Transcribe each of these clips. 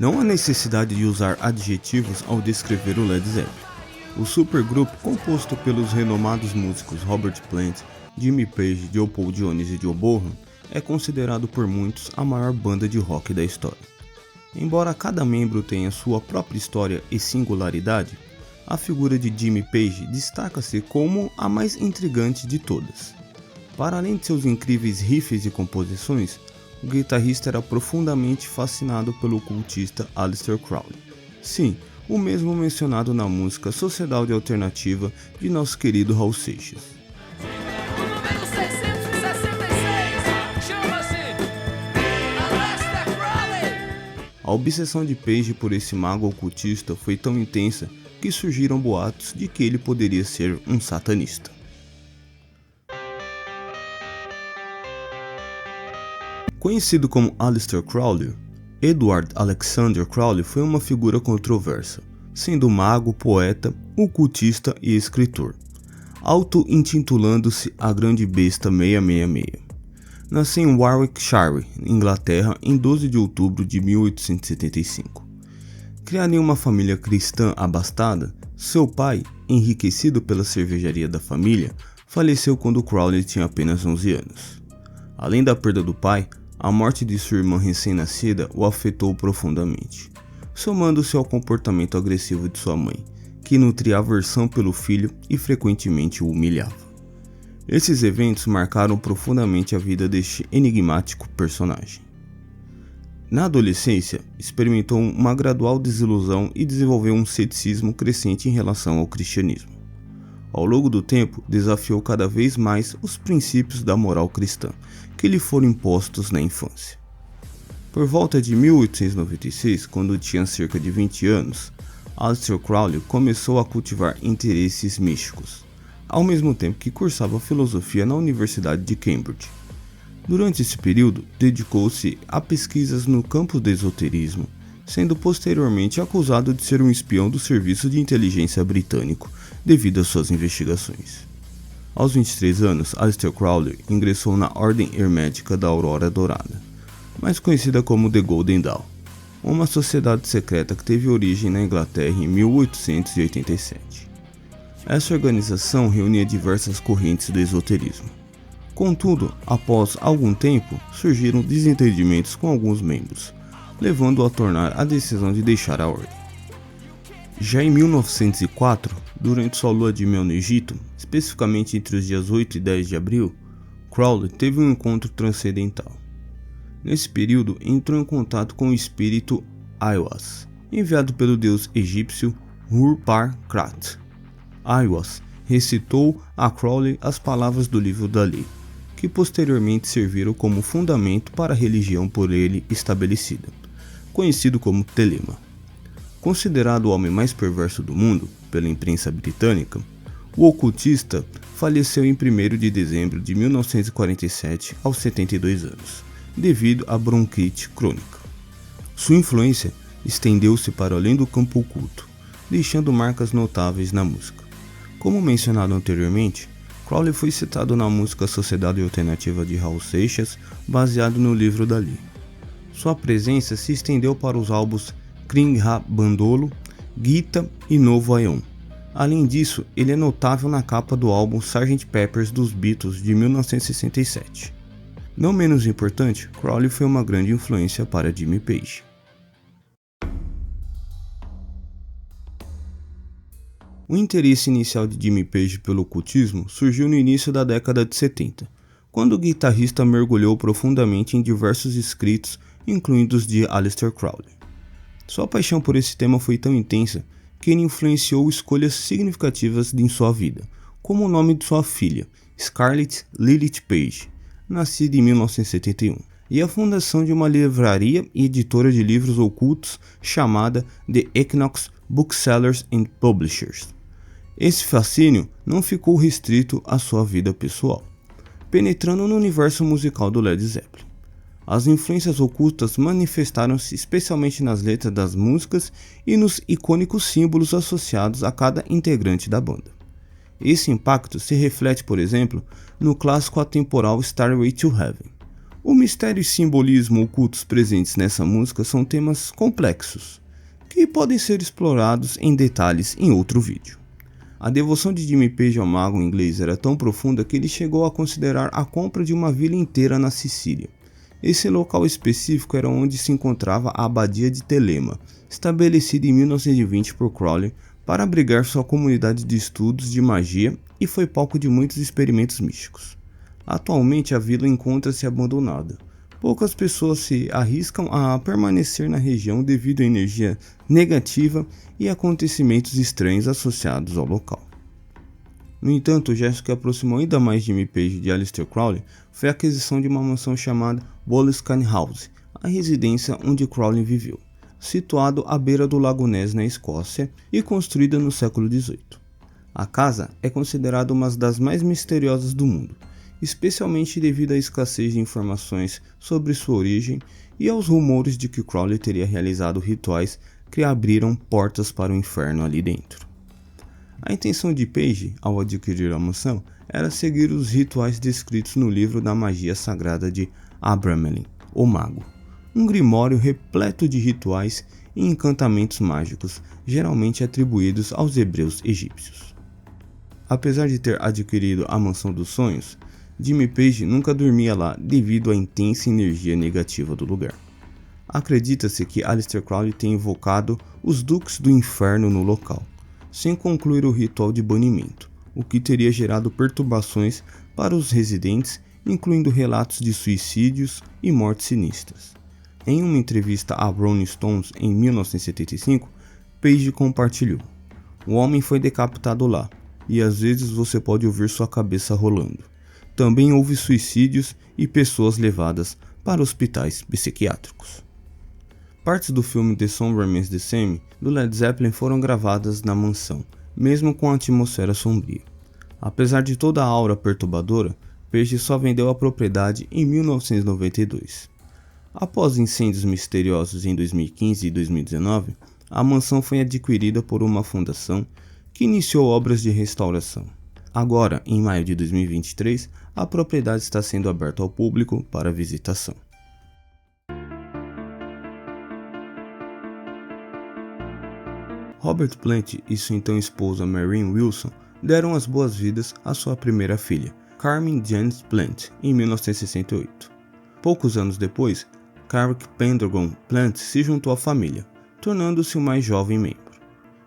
Não há necessidade de usar adjetivos ao descrever o Led Zeppelin. O supergrupo, composto pelos renomados músicos Robert Plant, Jimmy Page, John Paul Jones e Joe Bonham, é considerado por muitos a maior banda de rock da história. Embora cada membro tenha sua própria história e singularidade, a figura de Jimmy Page destaca-se como a mais intrigante de todas. Para além de seus incríveis riffs e composições, o guitarrista era profundamente fascinado pelo ocultista Aleister Crowley. Sim, o mesmo mencionado na música Sociedade Alternativa de nosso querido Raul Seixas. O número 666 chama-se Aleister Crowley. A obsessão de Page por esse mago ocultista foi tão intensa que surgiram boatos de que ele poderia ser um satanista. Conhecido como Aleister Crowley, Edward Alexander Crowley foi uma figura controversa, sendo mago, poeta, ocultista e escritor, auto-intitulando-se a Grande Besta 666. Nasceu em Warwickshire, Inglaterra, em 12 de outubro de 1875. Criado em uma família cristã abastada, seu pai, enriquecido pela cervejaria da família, faleceu quando Crowley tinha apenas 11 anos. Além da perda do pai, a morte de sua irmã recém-nascida o afetou profundamente, somando-se ao comportamento agressivo de sua mãe, que nutria aversão pelo filho e frequentemente o humilhava. Esses eventos marcaram profundamente a vida deste enigmático personagem. Na adolescência, experimentou uma gradual desilusão e desenvolveu um ceticismo crescente em relação ao cristianismo. Ao longo do tempo, desafiou cada vez mais os princípios da moral cristã, que lhe foram impostos na infância. Por volta de 1896, quando tinha cerca de 20 anos, Aleister Crowley começou a cultivar interesses místicos, ao mesmo tempo que cursava filosofia na Universidade de Cambridge. Durante esse período, dedicou-se a pesquisas no campo do esoterismo, sendo posteriormente acusado de ser um espião do Serviço de Inteligência britânico devido às suas investigações. Aos 23 anos, Aleister Crowley ingressou na Ordem Hermética da Aurora Dourada, mais conhecida como The Golden Dawn, uma sociedade secreta que teve origem na Inglaterra em 1887. Essa organização reunia diversas correntes do esoterismo. Contudo, após algum tempo, surgiram desentendimentos com alguns membros, levando-o a tornar a decisão de deixar a ordem. Já em 1904, durante sua lua de mel no Egito, especificamente entre os dias 8 e 10 de abril, Crowley teve um encontro transcendental. Nesse período, entrou em contato com o espírito Aiwass, enviado pelo deus egípcio Hur-Par-Krat. Aiwass recitou a Crowley as palavras do livro da lei, que posteriormente serviram como fundamento para a religião por ele estabelecida, conhecido como Telema. Considerado o homem mais perverso do mundo pela imprensa britânica, o ocultista faleceu em 1º de dezembro de 1947 aos 72 anos, devido a bronquite crônica. Sua influência estendeu-se para além do campo oculto, deixando marcas notáveis na música. Como mencionado anteriormente, Crowley foi citado na música Sociedade Alternativa de Raul Seixas, baseado no livro da lei. Sua presença se estendeu para os álbuns Kring-Ha Bandolo, Gita e Novo Aion. Além disso, ele é notável na capa do álbum Sgt. Pepper's dos Beatles de 1967. Não menos importante, Crowley foi uma grande influência para Jimmy Page. O interesse inicial de Jimmy Page pelo ocultismo surgiu no início da década de 70, quando o guitarrista mergulhou profundamente em diversos escritos, incluindo os de Aleister Crowley. Sua paixão por esse tema foi tão intensa que ele influenciou escolhas significativas em sua vida, como o nome de sua filha, Scarlett Lilith Page, nascida em 1971, e a fundação de uma livraria e editora de livros ocultos chamada The Equinox Booksellers and Publishers. Esse fascínio não ficou restrito à sua vida pessoal, penetrando no universo musical do Led Zeppelin. As influências ocultas manifestaram-se especialmente nas letras das músicas e nos icônicos símbolos associados a cada integrante da banda. Esse impacto se reflete, por exemplo, no clássico atemporal Stairway to Heaven, O mistério e simbolismo ocultos presentes nessa música são temas complexos, que podem ser explorados em detalhes em outro vídeo. A devoção de Jimmy Page ao mago inglês era tão profunda que ele chegou a considerar a compra de uma vila inteira na Sicília. Esse local específico era onde se encontrava a abadia de Telema, estabelecida em 1920 por Crowley para abrigar sua comunidade de estudos de magia e foi palco de muitos experimentos místicos. Atualmente a vila encontra-se abandonada. Poucas pessoas se arriscam a permanecer na região devido à energia negativa e acontecimentos estranhos associados ao local. No entanto, o gesto que aproximou ainda mais Jimmy Page de Aleister Crowley foi a aquisição de uma mansão chamada Boleskine House, a residência onde Crowley viveu, situado à beira do Lago Ness na Escócia e construída no século XVIII. A casa é considerada uma das mais misteriosas do mundo, especialmente devido à escassez de informações sobre sua origem e aos rumores de que Crowley teria realizado rituais que abriram portas para o inferno ali dentro. A intenção de Page, ao adquirir a mansão, era seguir os rituais descritos no livro da magia sagrada de Abramelin, o Mago, um grimório repleto de rituais e encantamentos mágicos, geralmente atribuídos aos hebreus egípcios. Apesar de ter adquirido a mansão dos sonhos, Jimmy Page nunca dormia lá devido à intensa energia negativa do lugar. Acredita-se que Aleister Crowley tenha invocado os duques do inferno no local, sem concluir o ritual de banimento, o que teria gerado perturbações para os residentes, incluindo relatos de suicídios e mortes sinistras. Em uma entrevista a Rolling Stones em 1975, Page compartilhou: "O homem foi decapitado lá, e às vezes você pode ouvir sua cabeça rolando. Também houve suicídios e pessoas levadas para hospitais psiquiátricos." Partes do filme The Song Remains the Same do Led Zeppelin foram gravadas na mansão, mesmo com a atmosfera sombria. Apesar de toda a aura perturbadora, Page só vendeu a propriedade em 1992. Após incêndios misteriosos em 2015 e 2019, a mansão foi adquirida por uma fundação que iniciou obras de restauração. Agora, em maio de 2023, a propriedade está sendo aberta ao público para visitação. Robert Plant e sua então esposa Marianne Wilson deram as boas-vindas à sua primeira filha, Carmen Janet Plant, em 1968. Poucos anos depois, Carrick Pendragon Plant se juntou à família, tornando-se o mais jovem membro.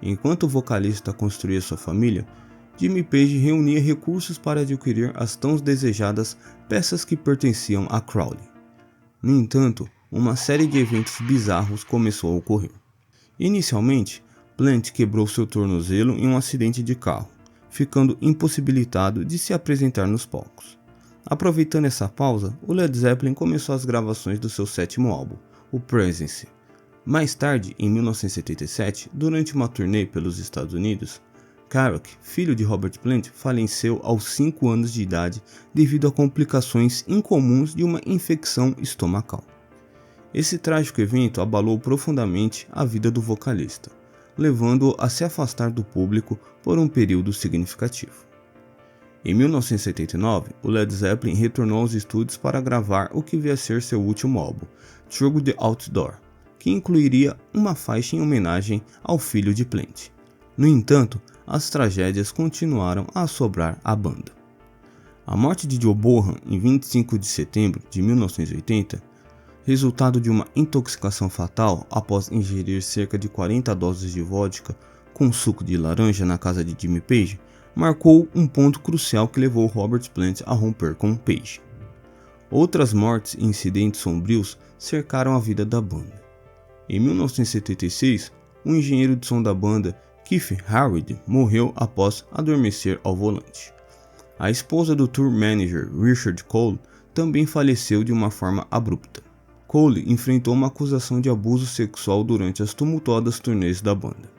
Enquanto o vocalista construía sua família, Jimmy Page reunia recursos para adquirir as tão desejadas peças que pertenciam a Crowley. No entanto, uma série de eventos bizarros começou a ocorrer. Inicialmente, Plant quebrou seu tornozelo em um acidente de carro, ficando impossibilitado de se apresentar nos palcos. Aproveitando essa pausa, o Led Zeppelin começou as gravações do seu sétimo álbum, o Presence. Mais tarde, em 1977, durante uma turnê pelos Estados Unidos, Carrick, filho de Robert Plant, faleceu aos 5 anos de idade devido a complicações incomuns de uma infecção estomacal. Esse trágico evento abalou profundamente a vida do vocalista, levando-o a se afastar do público por um período significativo. Em 1979, o Led Zeppelin retornou aos estúdios para gravar o que viria a ser seu último álbum, Through the Outdoor, que incluiria uma faixa em homenagem ao filho de Plant. No entanto, as tragédias continuaram a assombrar a banda. A morte de Joe Bonham em 25 de setembro de 1980, resultado de uma intoxicação fatal após ingerir cerca de 40 doses de vodka com suco de laranja na casa de Jimmy Page, marcou um ponto crucial que levou Robert Plant a romper com Page. Outras mortes e incidentes sombrios cercaram a vida da banda. Em 1976, o engenheiro de som da banda, Keith Harrod, morreu após adormecer ao volante. A esposa do tour manager Richard Cole também faleceu de uma forma abrupta. Cole enfrentou uma acusação de abuso sexual durante as tumultuadas turnês da banda.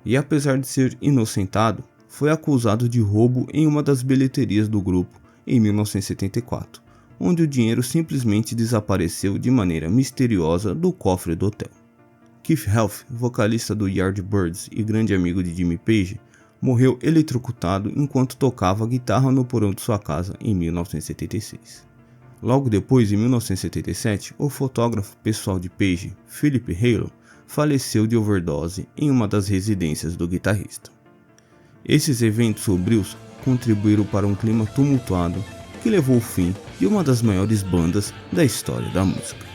E apesar de ser inocentado, foi acusado de roubo em uma das bilheterias do grupo em 1974, onde o dinheiro simplesmente desapareceu de maneira misteriosa do cofre do hotel. Keith Helf, vocalista do Yardbirds e grande amigo de Jimmy Page, morreu eletrocutado enquanto tocava guitarra no porão de sua casa em 1976. Logo depois, em 1977, o fotógrafo pessoal de Page, Philip Halo, faleceu de overdose em uma das residências do guitarrista. Esses eventos sombrios contribuíram para um clima tumultuado que levou ao fim de uma das maiores bandas da história da música.